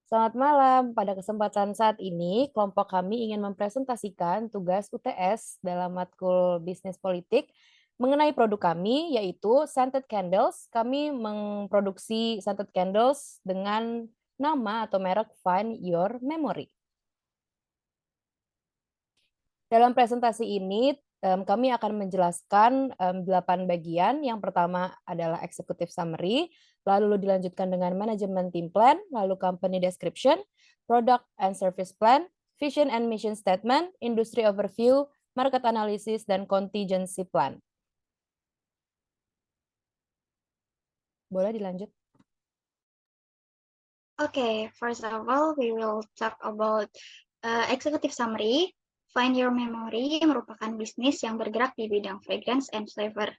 Selamat malam. Pada kesempatan saat ini, kelompok kami ingin mempresentasikan tugas UTS dalam matkul bisnis politik mengenai produk kami, yaitu scented candles. Kami memproduksi scented candles dengan nama atau merek Find Your Memory. Dalam presentasi ini, kami akan menjelaskan 8 bagian. Yang pertama adalah executive summary, lalu dilanjutkan dengan management team plan, lalu company description, product and service plan, vision and mission statement, industry overview, market analysis, dan contingency plan. Boleh dilanjut? Okay, first of all, we will talk about executive summary. Find Your Memory merupakan bisnis yang bergerak di bidang fragrance and flavor.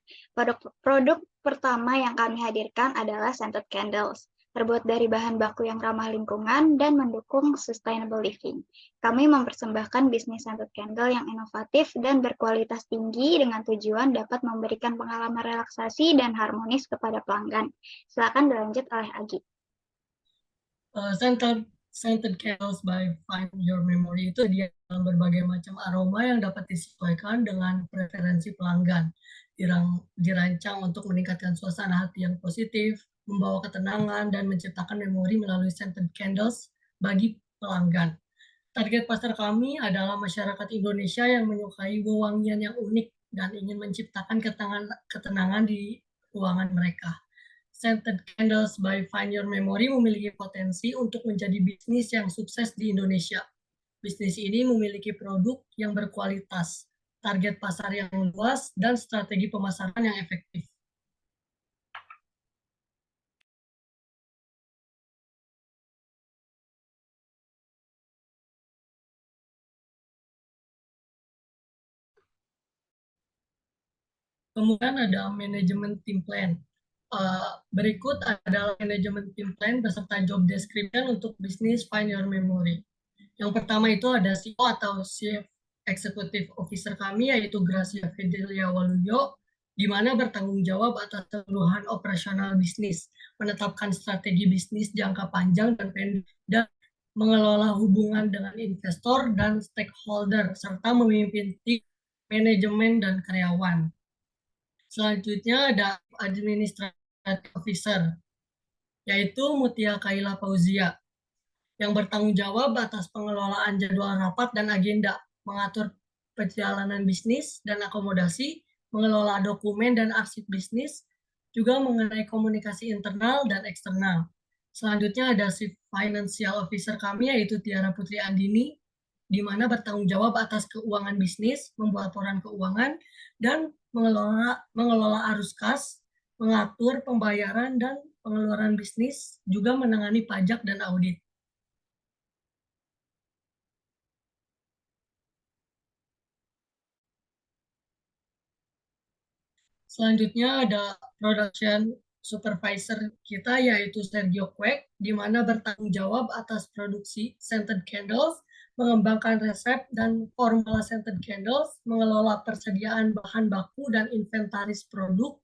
Produk pertama yang kami hadirkan adalah scented candles, terbuat dari bahan baku yang ramah lingkungan dan mendukung sustainable living. Kami mempersembahkan bisnis scented candle yang inovatif dan berkualitas tinggi dengan tujuan dapat memberikan pengalaman relaksasi dan harmonis kepada pelanggan. Silakan dilanjut oleh Agi. Scented candles by Find Your Memory itu dia dalam berbagai macam aroma yang dapat disesuaikan dengan preferensi pelanggan. Dirancang untuk meningkatkan suasana hati yang positif, membawa ketenangan, dan menciptakan memori melalui scented candles bagi pelanggan. Target pasar kami adalah masyarakat Indonesia yang menyukai wewangian yang unik dan ingin menciptakan ketenangan di ruangan mereka. Scented Candles by Find Your Memory memiliki potensi untuk menjadi bisnis yang sukses di Indonesia. Bisnis ini memiliki produk yang berkualitas, target pasar yang luas, dan strategi pemasaran yang efektif. Kemudian ada manajemen team plan. Berikut adalah manajemen team plan beserta job description untuk bisnis Find Your Memory. Yang pertama itu ada CEO atau Chief Executive Officer kami, yaitu Gracia Fidelia Waluyo, di mana bertanggung jawab atas keseluruhan operasional bisnis, menetapkan strategi bisnis jangka panjang dan pendek, dan mengelola hubungan dengan investor dan stakeholder, serta memimpin tim manajemen dan karyawan. Selanjutnya ada Administrative Officer, yaitu Mutia Kaila Fauzia, yang bertanggung jawab atas pengelolaan jadwal rapat dan agenda, mengatur perjalanan bisnis dan akomodasi, mengelola dokumen dan arsip bisnis, juga mengenai komunikasi internal dan eksternal. Selanjutnya ada Chief Financial Officer kami, yaitu Tiara Putri Andini, di mana bertanggung jawab atas keuangan bisnis, membuat laporan keuangan, dan mengelola arus kas, mengatur pembayaran dan pengeluaran bisnis, juga menangani pajak dan audit. Selanjutnya ada production supervisor kita, yaitu Sergio Kwek, di mana bertanggung jawab atas produksi scented candles, mengembangkan resep dan formula scented candles, mengelola persediaan bahan baku dan inventaris produk,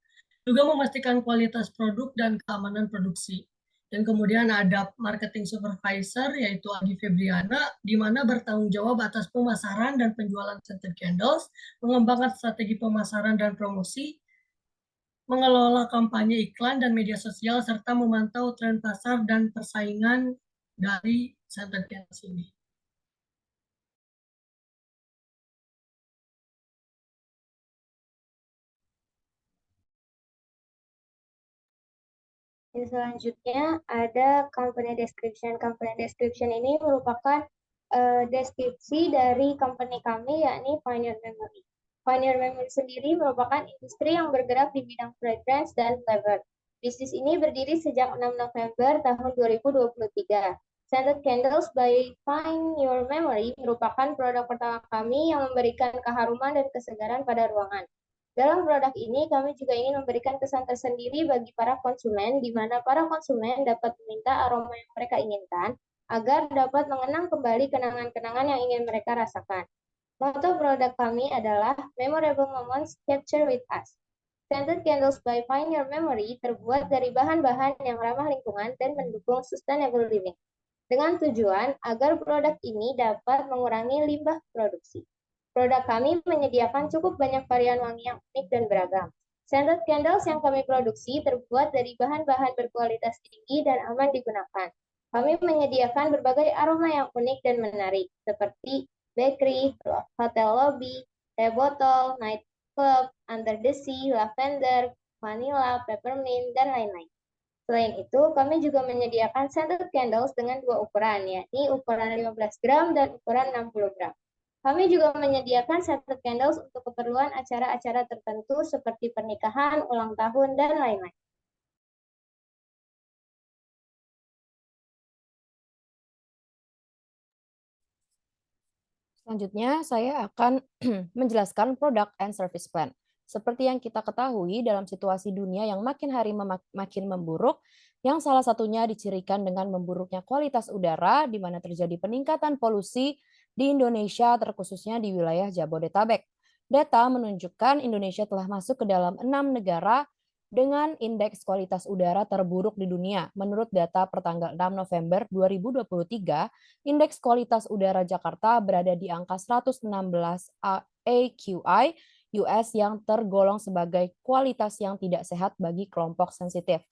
juga memastikan kualitas produk dan keamanan produksi. Dan kemudian ada marketing supervisor, yaitu Agi Febriana, di mana bertanggung jawab atas pemasaran dan penjualan scented candles, mengembangkan strategi pemasaran dan promosi, mengelola kampanye iklan dan media sosial, serta memantau tren pasar dan persaingan dari scented candles ini. Selanjutnya ada company description. Company description ini merupakan deskripsi dari company kami, yakni Find Your Memory. Find Your Memory sendiri merupakan industri yang bergerak di bidang fragrance dan flavor. Bisnis ini berdiri sejak 6 November tahun 2023. Scented Candles by Find Your Memory merupakan produk pertama kami yang memberikan keharuman dan kesegaran pada ruangan. Dalam produk ini, kami juga ingin memberikan kesan tersendiri bagi para konsumen, di mana para konsumen dapat meminta aroma yang mereka inginkan, agar dapat mengenang kembali kenangan-kenangan yang ingin mereka rasakan. Moto produk kami adalah Memorable Moments Capture with Us. Scented Candles by Find Your Memory terbuat dari bahan-bahan yang ramah lingkungan dan mendukung sustainable living. dengan tujuan agar produk ini dapat mengurangi limbah produksi. Produk kami menyediakan cukup banyak varian wangi yang unik dan beragam. Scented candles yang kami produksi terbuat dari bahan-bahan berkualitas tinggi dan aman digunakan. Kami menyediakan berbagai aroma yang unik dan menarik, seperti bakery, hotel lobby, teh botol, night club, under the sea, lavender, vanilla, peppermint, dan lain-lain. Selain itu, kami juga menyediakan scented candles dengan dua ukuran, yakni ukuran 15 gram dan ukuran 60 gram. Kami juga menyediakan scented candles untuk keperluan acara-acara tertentu seperti pernikahan, ulang tahun, dan lain-lain. Selanjutnya, saya akan menjelaskan product and service plan. Seperti yang kita ketahui dalam situasi dunia yang makin hari makin memburuk, yang salah satunya dicirikan dengan memburuknya kualitas udara, di mana terjadi peningkatan polusi di Indonesia, terkhususnya di wilayah Jabodetabek. Data menunjukkan Indonesia telah masuk ke dalam 6 negara dengan indeks kualitas udara terburuk di dunia. Menurut data pertanggal 6 November 2023, indeks kualitas udara Jakarta berada di angka 116 AQI US yang tergolong sebagai kualitas yang tidak sehat bagi kelompok sensitif.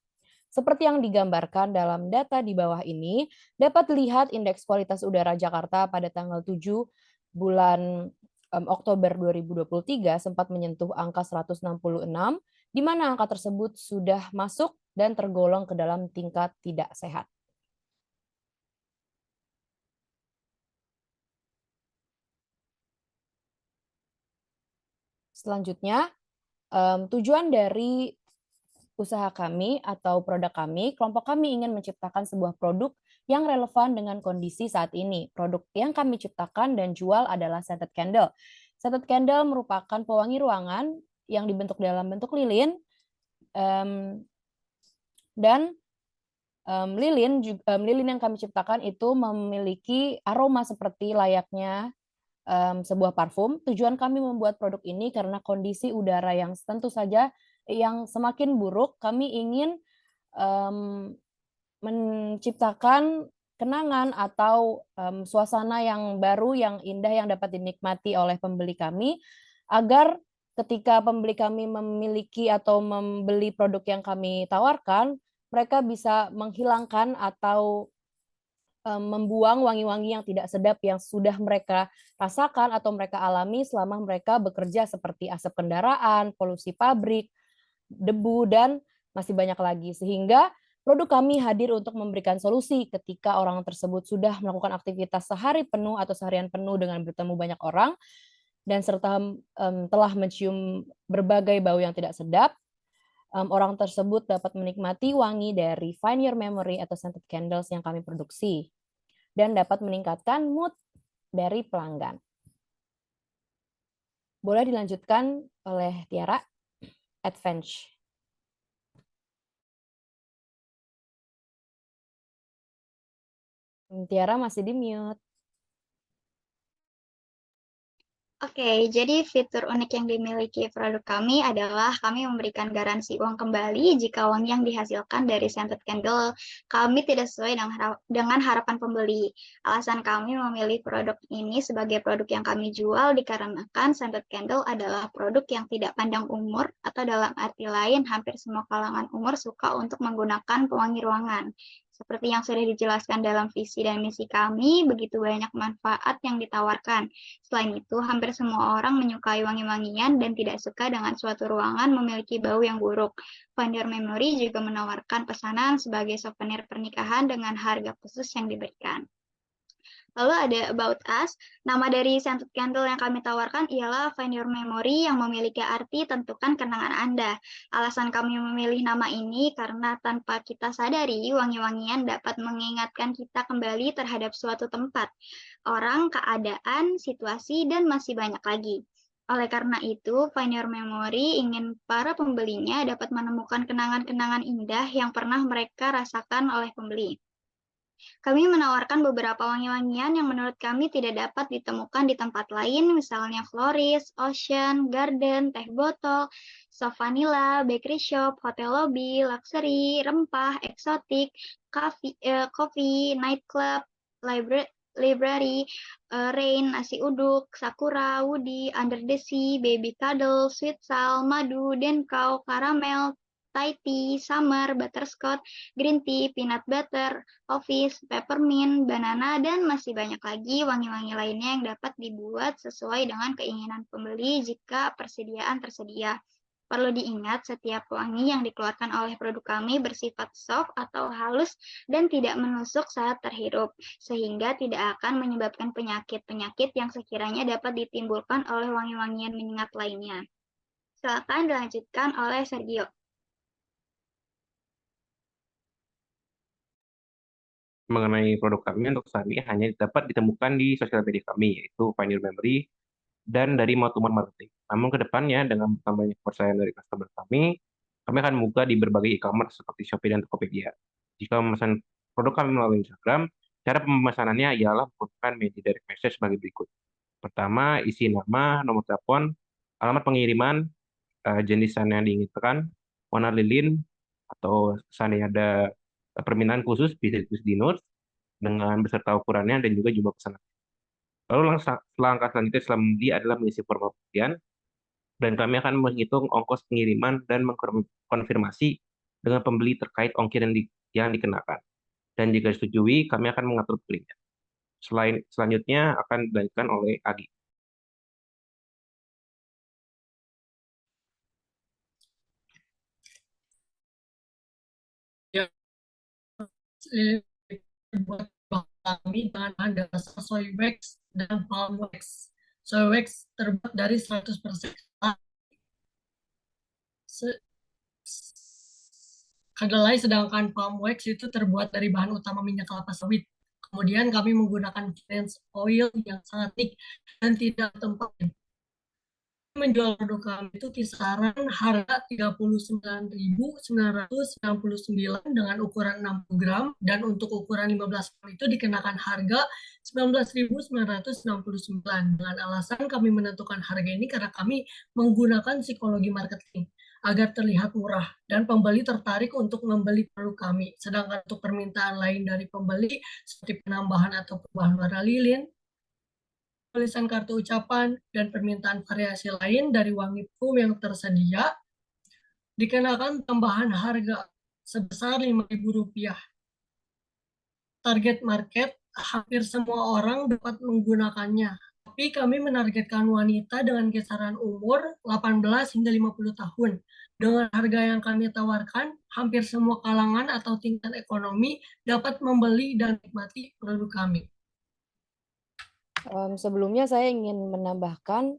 Seperti yang digambarkan dalam data di bawah ini, dapat dilihat indeks kualitas udara Jakarta pada tanggal 7 bulan Oktober 2023 sempat menyentuh angka 166, di mana angka tersebut sudah masuk dan tergolong ke dalam tingkat tidak sehat. Selanjutnya, tujuan dari usaha kami atau produk kami, kelompok kami ingin menciptakan sebuah produk yang relevan dengan kondisi saat ini. Produk yang kami ciptakan dan jual adalah scented candle. Scented candle merupakan pewangi ruangan yang dibentuk dalam bentuk lilin, dan lilin yang kami ciptakan itu memiliki aroma seperti layaknya sebuah parfum. Tujuan kami membuat produk ini karena kondisi udara yang tentu saja yang semakin buruk, kami ingin menciptakan kenangan atau suasana yang baru, yang indah, yang dapat dinikmati oleh pembeli kami, agar ketika pembeli kami memiliki atau membeli produk yang kami tawarkan, mereka bisa menghilangkan atau membuang wangi-wangi yang tidak sedap yang sudah mereka rasakan atau mereka alami selama mereka bekerja, seperti asap kendaraan, polusi pabrik, debu, dan masih banyak lagi. Sehingga produk kami hadir untuk memberikan solusi ketika orang tersebut sudah melakukan aktivitas sehari penuh atau seharian penuh dengan bertemu banyak orang, dan serta telah mencium berbagai bau yang tidak sedap. Orang tersebut dapat menikmati wangi dari Find Your Memory atau scented candles yang kami produksi, dan dapat meningkatkan mood dari pelanggan. Boleh dilanjutkan oleh Tiara, Advance. Tiara masih di mute. Oke, jadi fitur unik yang dimiliki produk kami adalah kami memberikan garansi uang kembali jika uang yang dihasilkan dari scented candle kami tidak sesuai dengan harapan pembeli. Alasan kami memilih produk ini sebagai produk yang kami jual dikarenakan scented candle adalah produk yang tidak pandang umur, atau dalam arti lain hampir semua kalangan umur suka untuk menggunakan pewangi ruangan. Seperti yang sudah dijelaskan dalam visi dan misi kami, begitu banyak manfaat yang ditawarkan. Selain itu, hampir semua orang menyukai wangi-wangian dan tidak suka dengan suatu ruangan memiliki bau yang buruk. Find Your Memory juga menawarkan pesanan sebagai souvenir pernikahan dengan harga khusus yang diberikan. Lalu ada About Us. Nama dari scented candle yang kami tawarkan ialah Find Your Memory, yang memiliki arti tentukan kenangan Anda. Alasan kami memilih nama ini karena tanpa kita sadari, wangi-wangian dapat mengingatkan kita kembali terhadap suatu tempat, orang, keadaan, situasi, dan masih banyak lagi. Oleh karena itu, Find Your Memory ingin para pembelinya dapat menemukan kenangan-kenangan indah yang pernah mereka rasakan oleh pembeli. Kami menawarkan beberapa wangi-wangian yang menurut kami tidak dapat ditemukan di tempat lain, misalnya florist, ocean, garden, teh botol, soft vanilla, bakery shop, hotel lobby, luxury, rempah, eksotik, coffee, night club, Library, Rain, Nasi Uduk, Sakura, Woody, Under the Sea, Baby Cuddle, Sweet Sal, Madu, Denkau, Caramel, Thai Tea, Summer, Butterscotch, Green Tea, Peanut Butter, Office, Peppermint, Banana, dan masih banyak lagi wangi-wangi lainnya yang dapat dibuat sesuai dengan keinginan pembeli jika persediaan tersedia. Perlu diingat, setiap wangi yang dikeluarkan oleh produk kami bersifat soft atau halus dan tidak menusuk saat terhirup, sehingga tidak akan menyebabkan penyakit-penyakit yang sekiranya dapat ditimbulkan oleh wangi-wangian menyengat lainnya. Silakan dilanjutkan oleh Sergio. Mengenai produk kami untuk saat ini hanya dapat ditemukan di sosial media kami, yaitu Find Your Memory dan dari Mautumor Marketing. Namun ke depannya dengan bertambahnya kepercayaan dari customer kami akan membuka di berbagai e-commerce seperti Shopee dan Tokopedia. Jika memesan produk kami melalui Instagram, cara pemesanannya ialah menggunakan media direct message sebagai berikut. Pertama, isi nama, nomor telepon, alamat pengiriman, jenis yang diinginkan, warna lilin, atau seandainya ada permintaan khusus bisa ditulis di notes dengan beserta ukurannya dan juga jumlah pesanan. Lalu langkah selanjutnya setelah membeli adalah mengisi form pembelian dan kami akan menghitung ongkos pengiriman dan mengkonfirmasi dengan pembeli terkait ongkir yang dikenakan. Dan jika disetujui, kami akan mengatur belinya. Selanjutnya akan dilanjutkan oleh Agi. Ya, buat kami dengan bahan dasar soy wax dan palm wax. Soy wax terbuat dari 100% kedelai, sedangkan palm wax itu terbuat dari bahan utama minyak kelapa sawit. Kemudian kami menggunakan cleanse oil yang sangat unik dan tidak tempat. Menjual produk kami itu kisaran harga 39.999 dengan ukuran 60 gram dan untuk ukuran 15 gram itu dikenakan harga 19.969. Dengan alasan kami menentukan harga ini karena kami menggunakan psikologi marketing agar terlihat murah dan pembeli tertarik untuk membeli produk kami. Sedangkan untuk permintaan lain dari pembeli seperti penambahan atau perubahan warna lilin, tulisan kartu ucapan, dan permintaan variasi lain dari wangi parfum yang tersedia, dikenakan tambahan harga sebesar Rp5.000. Target market, hampir semua orang dapat menggunakannya. Tapi kami menargetkan wanita dengan kisaran umur 18 hingga 50 tahun. Dengan harga yang kami tawarkan, hampir semua kalangan atau tingkat ekonomi dapat membeli dan menikmati produk kami. Sebelumnya saya ingin menambahkan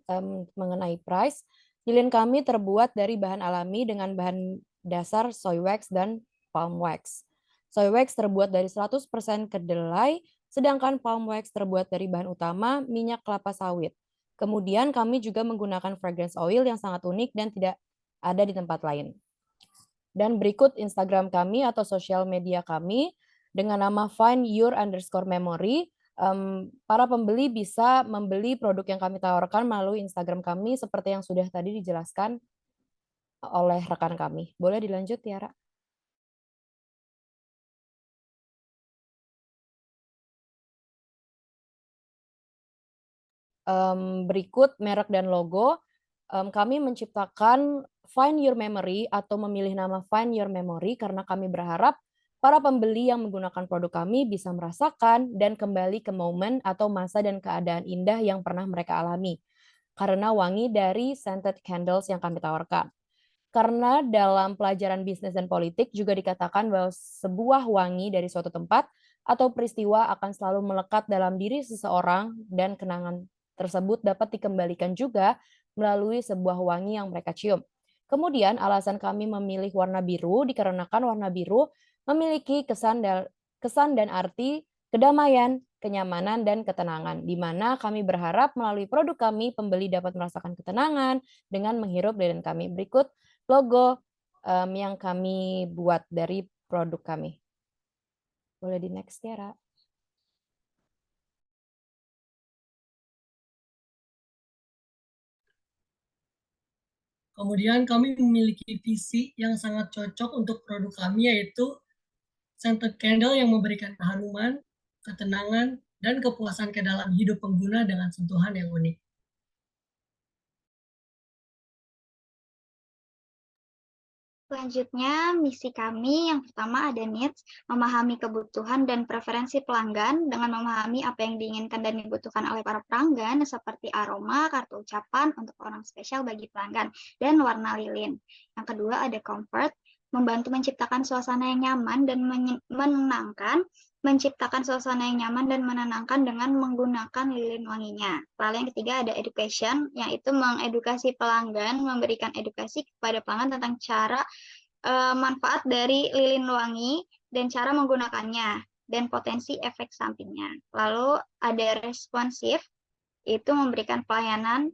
mengenai price. Lilin kami terbuat dari bahan alami dengan bahan dasar soy wax dan palm wax. Soy wax terbuat dari 100% kedelai, sedangkan palm wax terbuat dari bahan utama minyak kelapa sawit. Kemudian kami juga menggunakan fragrance oil yang sangat unik dan tidak ada di tempat lain. Dan berikut Instagram kami atau sosial media kami dengan nama find_your_memory. Para pembeli bisa membeli produk yang kami tawarkan melalui Instagram kami seperti yang sudah tadi dijelaskan oleh rekan kami. Boleh dilanjut, Tiara? Berikut merek dan logo. Kami menciptakan Find Your Memory atau memilih nama Find Your Memory karena kami berharap para pembeli yang menggunakan produk kami bisa merasakan dan kembali ke momen atau masa dan keadaan indah yang pernah mereka alami. Karena wangi dari scented candles yang kami tawarkan. Karena dalam pelajaran bisnis dan politik juga dikatakan bahwa sebuah wangi dari suatu tempat atau peristiwa akan selalu melekat dalam diri seseorang dan kenangan tersebut dapat dikembalikan juga melalui sebuah wangi yang mereka cium. Kemudian alasan kami memilih warna biru dikarenakan warna biru memiliki kesan dan arti kedamaian, kenyamanan, dan ketenangan, di mana kami berharap melalui produk kami, pembeli dapat merasakan ketenangan dengan menghirup lilin kami. Berikut logo yang kami buat dari produk kami. Boleh di next, Tiara. Kemudian kami memiliki visi yang sangat cocok untuk produk kami, yaitu scented candle yang memberikan keharuman, ketenangan, dan kepuasan ke dalam hidup pengguna dengan sentuhan yang unik. Selanjutnya, misi kami yang pertama ada needs, memahami kebutuhan dan preferensi pelanggan dengan memahami apa yang diinginkan dan dibutuhkan oleh para pelanggan seperti aroma, kartu ucapan untuk orang spesial bagi pelanggan, dan warna lilin. Yang kedua ada comfort, membantu menciptakan suasana yang nyaman dan menenangkan, menciptakan suasana yang nyaman dan menenangkan dengan menggunakan lilin wanginya. Lalu yang ketiga ada education, yaitu mengedukasi pelanggan, memberikan edukasi kepada pelanggan tentang cara manfaat dari lilin wangi dan cara menggunakannya dan potensi efek sampingnya. Lalu ada responsif, itu memberikan pelayanan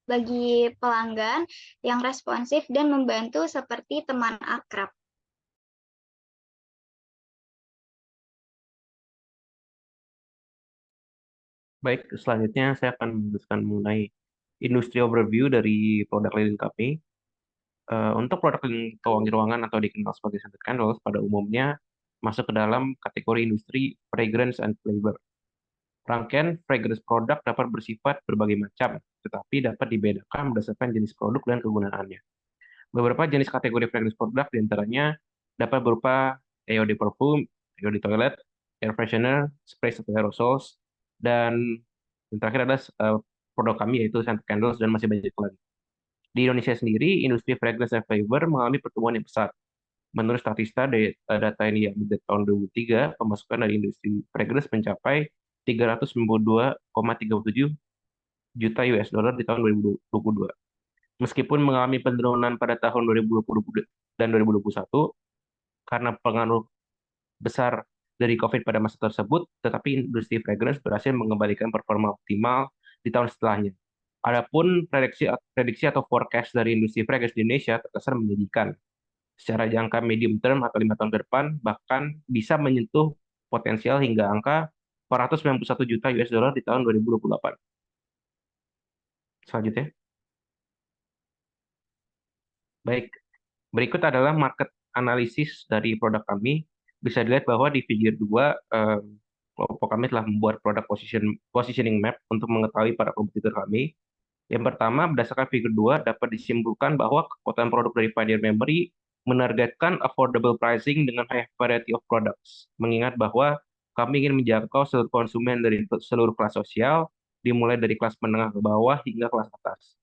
bagi pelanggan yang responsif dan membantu seperti teman akrab. Baik, selanjutnya saya akan menjelaskan mengenai industri overview dari produk lilin kami. Untuk produk lilin pewangi ruangan atau dikenal sebagai scented candles pada umumnya masuk ke dalam kategori industri fragrance and flavor. Rangkaian fragrance produk dapat bersifat berbagai macam, tetapi dapat dibedakan berdasarkan jenis produk dan kegunaannya. Beberapa jenis kategori fragrance produk diantaranya dapat berupa EOD parfum, EOD toilet, air freshener, spray atau aerosols, dan yang terakhir adalah produk kami yaitu scented candles dan masih banyak lagi. Di Indonesia sendiri, industri fragrance and flavor mengalami pertumbuhan yang pesat. Menurut Statista, data ini yang dari tahun 2003, pemasukan dari industri fragrance mencapai 392,37 juta US dollar di tahun 2022. Meskipun mengalami penurunan pada tahun 2020 dan 2021 karena pengaruh besar dari COVID pada masa tersebut, tetapi industri fragrance berhasil mengembalikan performa optimal di tahun setelahnya. Adapun prediksi atau forecast dari industri fragrance di Indonesia terkesan menyedihkan. Secara jangka medium term atau 5 tahun ke depan, bahkan bisa menyentuh potensial hingga angka 491 juta US dollar di tahun 2028. Selanjutnya. Baik, berikut adalah market analisis dari produk kami. Bisa dilihat bahwa di figure 2, kelompok kami telah membuat produk positioning map untuk mengetahui para kompetitor kami. Yang pertama, berdasarkan figure 2, dapat disimpulkan bahwa kekuatan produk dari Pioneer Memory menargetkan affordable pricing dengan high variety of products. Mengingat bahwa kami ingin menjangkau seluruh konsumen dari seluruh kelas sosial, dimulai dari kelas menengah ke bawah hingga kelas atas.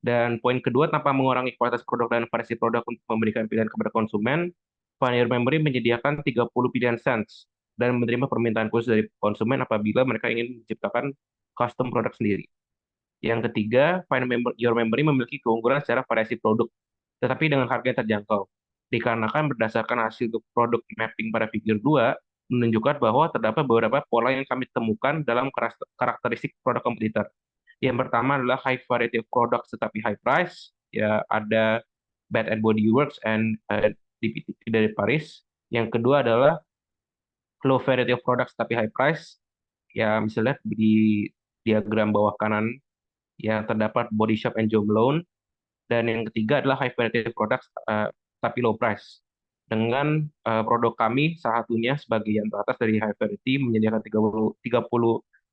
Dan poin kedua, tanpa mengurangi kualitas produk dan variasi produk untuk memberikan pilihan kepada konsumen, Pioneer Memory menyediakan 30 pilihan scents dan menerima permintaan khusus dari konsumen apabila mereka ingin menciptakan custom produk sendiri. Yang ketiga, Your Memory memiliki keunggulan secara variasi produk, tetapi dengan harga yang terjangkau. Dikarenakan berdasarkan hasil produk mapping pada figure 2, menunjukkan bahwa terdapat beberapa pola yang kami temukan dalam karakteristik produk kompetitor. Yang pertama adalah high variety of products tetapi high price. Ya, ada Bath and Body Works and DPTP dari Paris. Yang kedua adalah low variety of products tapi high price. Ya, misalnya di diagram bawah kanan yang terdapat Body Shop and Jo Malone. Dan yang ketiga adalah high variety of products tapi low price. Dengan produk kami salah satunya sebagai yang teratas dari high variety menyediakan 30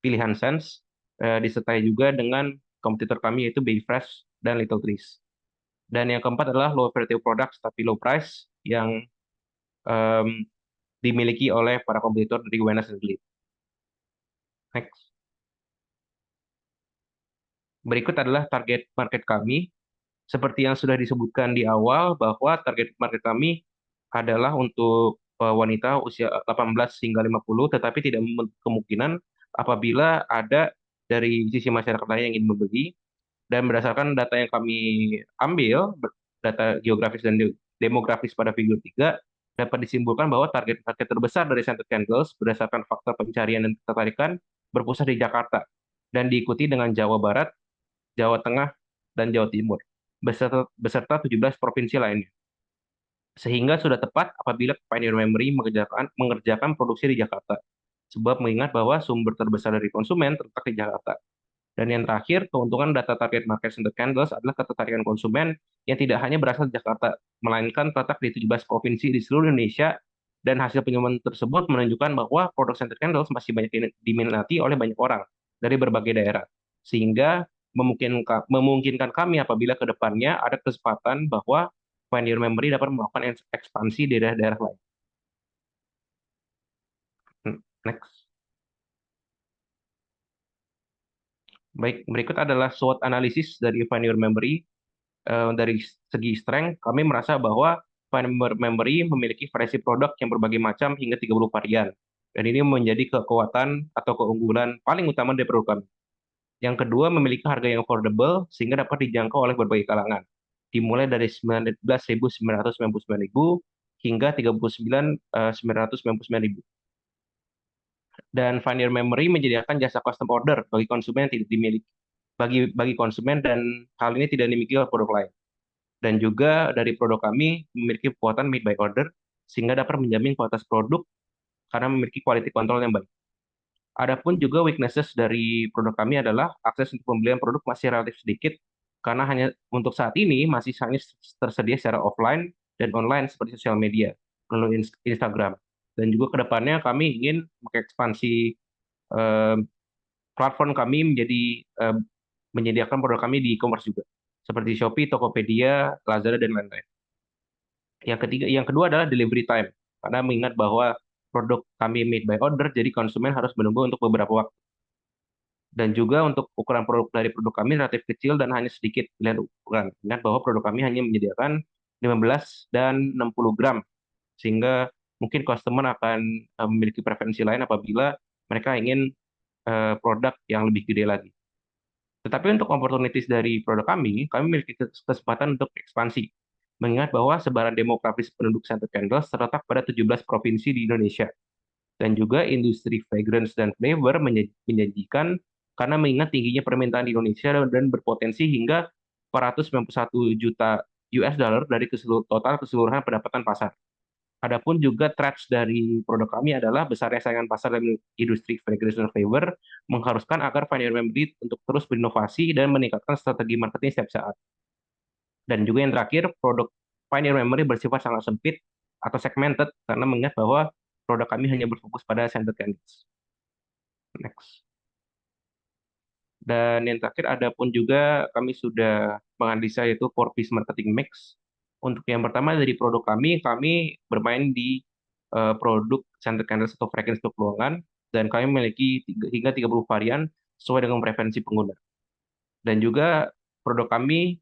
pilihan scents, disertai juga dengan kompetitor kami yaitu Baby Fresh dan Little Trees. Dan yang keempat adalah low variety of products tapi low price yang dimiliki oleh para kompetitor dari Wenas dan Glade. Next. Berikut adalah target market kami. Seperti yang sudah disebutkan di awal bahwa target market kami adalah untuk wanita usia 18 hingga 50, tetapi tidak menutup kemungkinan apabila ada dari sisi masyarakat lain yang ingin membeli. Dan berdasarkan data yang kami ambil, data geografis dan demografis pada figur 3, dapat disimpulkan bahwa target market terbesar dari scented candles berdasarkan faktor pencarian dan ketertarikan berpusat di Jakarta dan diikuti dengan Jawa Barat, Jawa Tengah, dan Jawa Timur, beserta 17 provinsi lainnya. Sehingga sudah tepat apabila Pioneer Memory mengerjakan produksi di Jakarta. Sebab mengingat bahwa sumber terbesar dari konsumen terletak di Jakarta. Dan yang terakhir, keuntungan data target market scented candles adalah ketertarikan konsumen yang tidak hanya berasal dari Jakarta, melainkan terletak di 17 provinsi di seluruh Indonesia Dan hasil penyumbang tersebut menunjukkan bahwa produk scented candles masih banyak diminati oleh banyak orang dari berbagai daerah. Sehingga memungkinkan kami apabila ke depannya ada kesempatan bahwa Find Your Memory dapat melakukan ekspansi di daerah-daerah lain. Next. Baik, berikut adalah SWOT analisis dari Find Your Memory. Dari segi strength, kami merasa bahwa Find Your Memory memiliki variasi produk yang berbagai macam hingga 30 varian. Dan ini menjadi kekuatan atau keunggulan paling utama dari produk kami. Yang kedua, memiliki harga yang affordable sehingga dapat dijangkau oleh berbagai kalangan. Dimulai dari 19.999.000 hingga 39.999.000. Dan Find Your Memory menyediakan jasa custom order bagi konsumen yang tidak dimiliki bagi konsumen, dan hal ini tidak dimiliki oleh produk lain. Dan juga dari produk kami memiliki kekuatan made by order sehingga dapat menjamin kualitas produk karena memiliki quality control yang baik. Adapun juga weaknesses dari produk kami adalah akses untuk pembelian produk masih relatif sedikit karena hanya untuk saat ini masih hanya tersedia secara offline dan online seperti sosial media melalui Instagram. Dan juga kedepannya kami ingin mengekspansi platform kami menjadi menyediakan produk kami di e-commerce juga, seperti Shopee, Tokopedia, Lazada, dan lain-lain. Yang kedua adalah delivery time, karena mengingat bahwa produk kami made by order, jadi konsumen harus menunggu untuk beberapa waktu. Dan juga untuk ukuran produk dari produk kami relatif kecil dan hanya sedikit pilihan ukuran. Ingat bahwa produk kami hanya menyediakan 15 dan 60 gram, sehingga mungkin customer akan memiliki preferensi lain apabila mereka ingin produk yang lebih gede lagi. Tetapi untuk opportunities dari produk kami memiliki kesempatan untuk ekspansi. Mengingat bahwa sebaran demografis penduduk scented candles terletak pada 17 provinsi di Indonesia. Dan juga industri fragrance dan flavor menjanjikan karena mengingat tingginya permintaan di Indonesia dan berpotensi hingga 491 juta US dollar dari total keseluruhan pendapatan pasar. Adapun juga threats dari produk kami adalah besarnya saingan pasar dalam industri fragrance dan flavor mengharuskan agar Find Your Memory untuk terus berinovasi dan meningkatkan strategi marketing setiap saat. Dan juga yang terakhir, produk Find Your Memory bersifat sangat sempit atau segmented karena mengingat bahwa produk kami hanya berfokus pada scented candles. Next. Dan yang terakhir ada pun juga kami sudah menganalisa yaitu 4-piece marketing mix. Untuk yang pertama dari produk kami bermain di produk scented candles atau fragrance untuk ruangan, dan kami memiliki hingga 30 varian sesuai dengan preferensi pengguna. Dan juga produk kami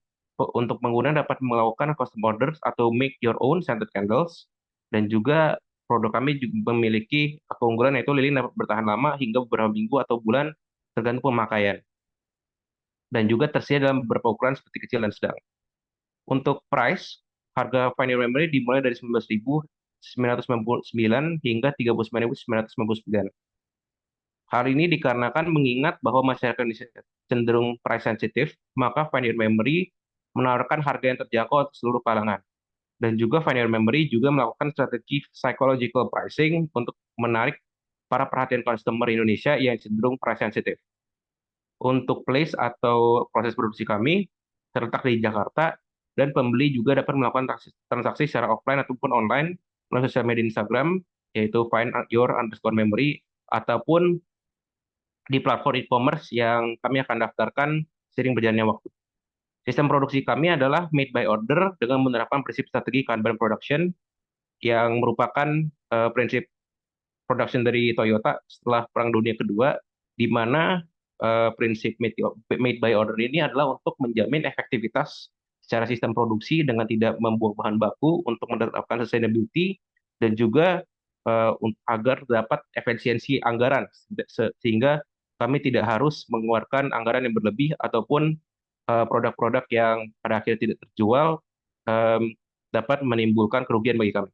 untuk pengguna dapat melakukan custom orders atau make your own scented candles, dan juga produk kami juga memiliki keunggulan yaitu lilin dapat bertahan lama hingga beberapa minggu atau bulan tergantung pemakaian. Dan juga tersedia dalam beberapa ukuran seperti kecil dan sedang. Untuk price, harga Find Your Memory dimulai dari 19.999 hingga 39.999. Hal ini dikarenakan mengingat bahwa masyarakat Indonesia cenderung price sensitif, maka Find Your Memory menawarkan harga yang terjangkau untuk seluruh kalangan. Dan juga Find Your Memory juga melakukan strategi psychological pricing untuk menarik para perhatian customer Indonesia yang cenderung price sensitif. Untuk place atau proses produksi kami terletak di Jakarta, dan pembeli juga dapat melakukan transaksi secara offline ataupun online melalui sosial media Instagram, yaitu Find Your _Memory, ataupun di platform e-commerce yang kami akan daftarkan seiring berjalannya waktu. Sistem produksi kami adalah made by order dengan menerapkan prinsip strategi Kanban production yang merupakan prinsip production dari Toyota setelah Perang Dunia Kedua, di mana prinsip made by order ini adalah untuk menjamin efektivitas secara sistem produksi dengan tidak membuang bahan baku untuk menerapkan sustainability, dan juga agar dapat efisiensi anggaran sehingga kami tidak harus mengeluarkan anggaran yang berlebih ataupun produk-produk yang pada akhirnya tidak terjual dapat menimbulkan kerugian bagi kami.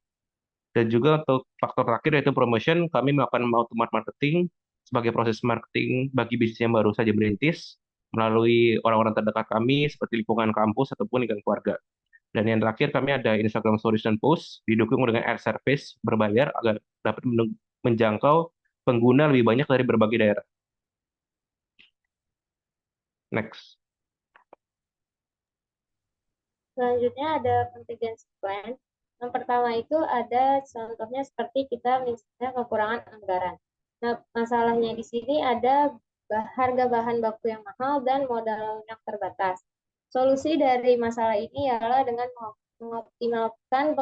Dan juga untuk faktor terakhir yaitu promotion, kami melakukan automated marketing sebagai proses marketing bagi bisnis yang baru saja merintis melalui orang-orang terdekat kami seperti lingkungan kampus ataupun lingkungan keluarga. Dan yang terakhir kami ada Instagram Stories dan Post didukung dengan ad service berbayar agar dapat menjangkau pengguna lebih banyak dari berbagai daerah. Next. Selanjutnya ada contingency plan. Yang pertama itu ada contohnya seperti kita misalnya kekurangan anggaran. Nah, masalahnya di sini ada harga bahan baku yang mahal dan modal yang terbatas. Solusi dari masalah ini ialah dengan mengoptimalkan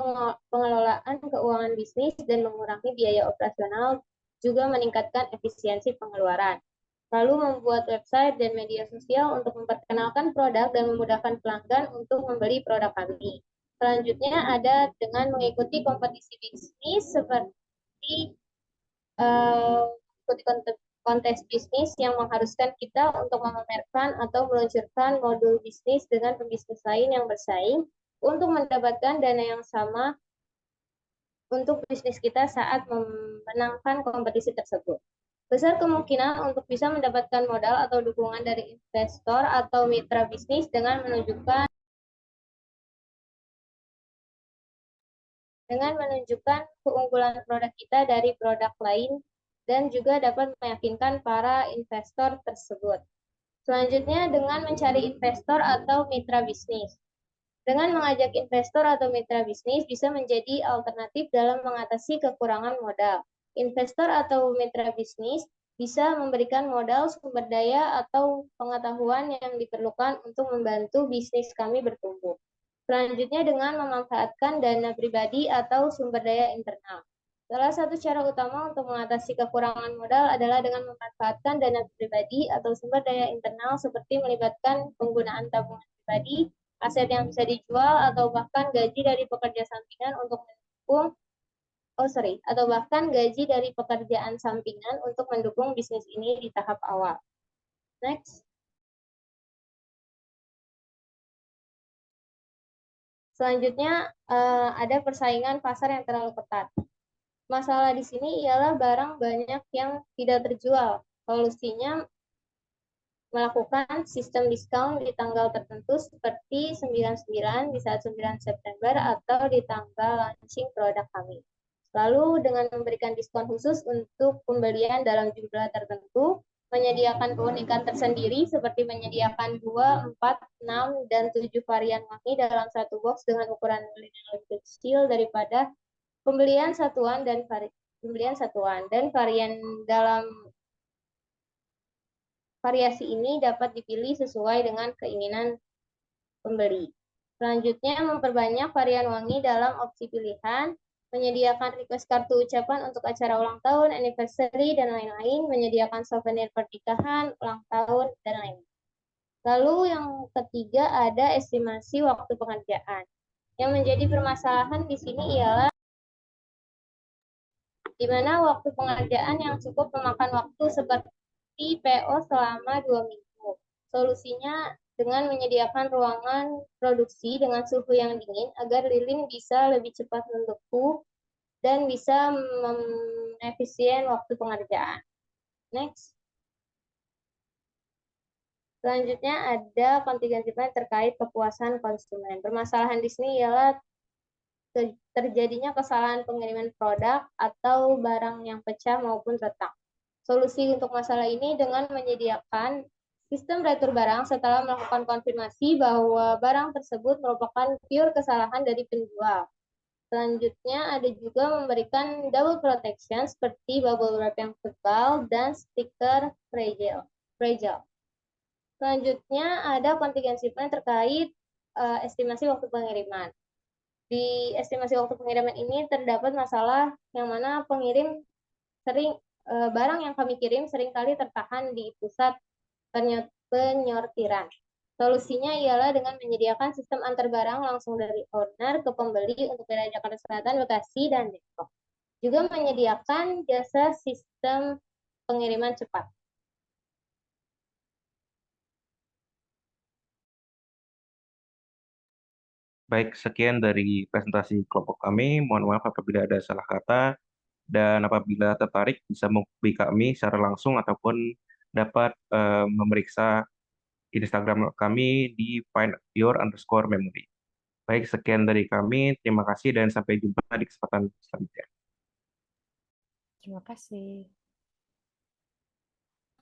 pengelolaan keuangan bisnis dan mengurangi biaya operasional, juga meningkatkan efisiensi pengeluaran. Lalu membuat website dan media sosial untuk memperkenalkan produk dan memudahkan pelanggan untuk membeli produk kami. Selanjutnya ada dengan mengikuti kompetisi bisnis seperti mengikuti kontes bisnis yang mengharuskan kita untuk memamerkan atau meluncurkan modul bisnis dengan pebisnis lain yang bersaing untuk mendapatkan dana yang sama untuk bisnis kita saat memenangkan kompetisi tersebut. Besar kemungkinan untuk bisa mendapatkan modal atau dukungan dari investor atau mitra bisnis dengan menunjukkan keunggulan produk kita dari produk lain dan juga dapat meyakinkan para investor tersebut. Selanjutnya dengan mencari investor atau mitra bisnis. Dengan mengajak investor atau mitra bisnis bisa menjadi alternatif dalam mengatasi kekurangan modal. Investor atau mitra bisnis bisa memberikan modal, sumber daya, atau pengetahuan yang diperlukan untuk membantu bisnis kami bertumbuh. Selanjutnya dengan memanfaatkan dana pribadi atau sumber daya internal. Salah satu cara utama untuk mengatasi kekurangan modal adalah dengan memanfaatkan dana pribadi atau sumber daya internal seperti melibatkan penggunaan tabungan pribadi, aset yang bisa dijual, atau bahkan gaji dari pekerja sampingan untuk mendukung atau bahkan gaji dari pekerjaan sampingan untuk mendukung bisnis ini di tahap awal. Next. Selanjutnya ada persaingan pasar yang terlalu ketat. Masalah di sini ialah barang banyak yang tidak terjual. Solusinya melakukan sistem diskon di tanggal tertentu seperti 99 di saat 9 September atau di tanggal launching produk kami. Lalu dengan memberikan diskon khusus untuk pembelian dalam jumlah tertentu, menyediakan keunikan tersendiri seperti menyediakan 2, 4, 6, dan 7 varian wangi dalam satu box dengan ukuran lebih kecil daripada pembelian satuan dan varian dalam variasi ini dapat dipilih sesuai dengan keinginan pembeli. Selanjutnya, memperbanyak varian wangi dalam opsi pilihan, menyediakan request kartu ucapan untuk acara ulang tahun, anniversary, dan lain-lain, menyediakan souvenir pernikahan, ulang tahun, dan lain-lain. Lalu yang ketiga ada estimasi waktu pengerjaan. Yang menjadi permasalahan di sini ialah di mana waktu pengerjaan yang cukup memakan waktu seperti PO selama 2 minggu. Solusinya dengan menyediakan ruangan produksi dengan suhu yang dingin agar lilin bisa lebih cepat membeku dan bisa mengefisien waktu pengerjaan. Next. Selanjutnya ada kontingensi plan terkait kepuasan konsumen. Permasalahan di sini ialah terjadinya kesalahan pengiriman produk atau barang yang pecah maupun retak. Solusi untuk masalah ini dengan menyediakan sistem retur barang setelah melakukan konfirmasi bahwa barang tersebut merupakan pure kesalahan dari penjual. Selanjutnya ada juga memberikan double protection seperti bubble wrap yang tebal dan stiker fragile. Selanjutnya ada kontingensi plan terkait estimasi waktu pengiriman. Di estimasi waktu pengiriman ini terdapat masalah yang mana pengirim barang yang kami kirim seringkali tertahan di pusat penyortiran. Solusinya ialah dengan menyediakan sistem antar barang langsung dari owner ke pembeli untuk wilayah Jakarta Selatan, Bekasi, dan Depok. Juga menyediakan jasa sistem pengiriman cepat. Baik, sekian dari presentasi kelompok kami. Mohon maaf apabila ada salah kata, dan apabila tertarik bisa menghubungi kami secara langsung ataupun dapat memeriksa Instagram kami di findyour_memory. Baik, sekian dari kami. Terima kasih dan sampai jumpa di kesempatan selanjutnya. Terima kasih.